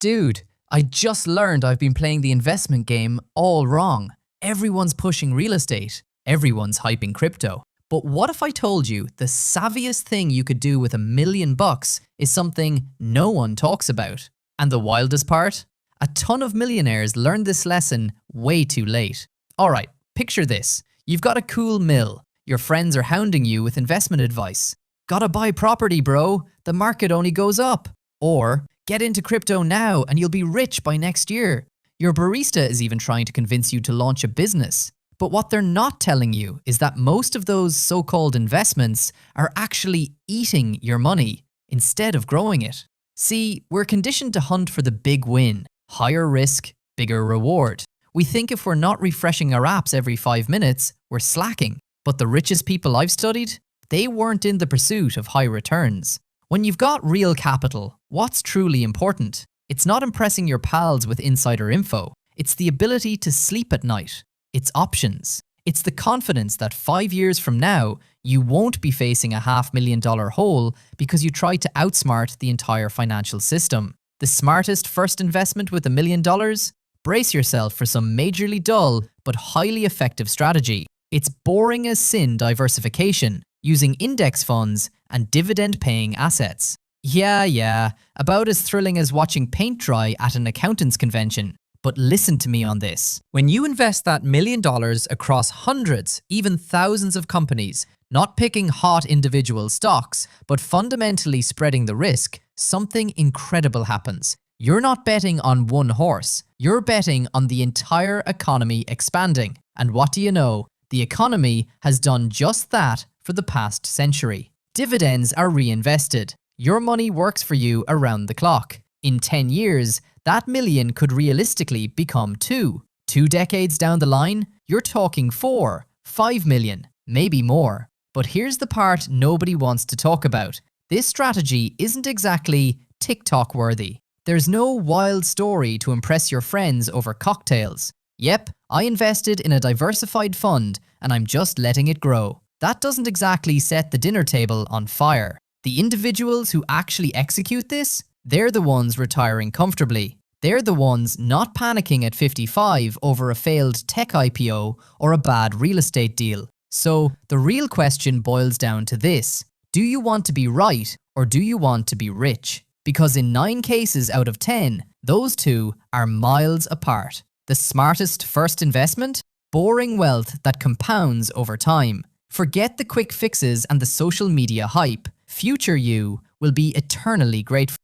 Dude, I just learned I've been playing the investment game all wrong. Everyone's pushing real estate. Everyone's hyping crypto. But what if I told you the savviest thing you could do with $1 million is something no one talks about? And the wildest part? A ton of millionaires learned this lesson way too late. Alright, picture this. You've got a cool mill. Your friends are hounding you with investment advice. Gotta buy property, bro. The market only goes up. Or, get into crypto now and you'll be rich by next year. Your barista is even trying to convince you to launch a business. But what they're not telling you is that most of those so-called investments are actually eating your money instead of growing it. See, we're conditioned to hunt for the big win, higher risk, bigger reward. We think if we're not refreshing our apps every 5 minutes, we're slacking. But the richest people I've studied, they weren't in the pursuit of high returns. When you've got real capital, what's truly important? It's not impressing your pals with insider info. It's the ability to sleep at night. It's options. It's the confidence that 5 years from now, you won't be facing a $500,000 hole because you tried to outsmart the entire financial system. The smartest first investment with $1 million? Brace yourself for some majorly dull but highly effective strategy. It's boring as sin diversification, using index funds and dividend-paying assets. Yeah, about as thrilling as watching paint dry at an accountant's convention. But listen to me on this. When you invest that $1 million across hundreds, even thousands of companies, not picking hot individual stocks, but fundamentally spreading the risk, something incredible happens. You're not betting on one horse. You're betting on the entire economy expanding. And what do you know? The economy has done just that for the past century. Dividends are reinvested. Your money works for you around the clock. In 10 years, that million could realistically become 2. 2 decades down the line, you're talking 4, 5 million, maybe more. But here's the part nobody wants to talk about. This strategy isn't exactly TikTok worthy. There's no wild story to impress your friends over cocktails. Yep, I invested in a diversified fund and I'm just letting it grow. That doesn't exactly set the dinner table on fire. The individuals who actually execute this, they're the ones retiring comfortably. They're the ones not panicking at 55 over a failed tech IPO or a bad real estate deal. So the real question boils down to this. Do you want to be right or do you want to be rich? Because in 9 cases out of 10, those two are miles apart. The smartest first investment? Boring wealth that compounds over time. Forget the quick fixes and the social media hype. Future you will be eternally grateful.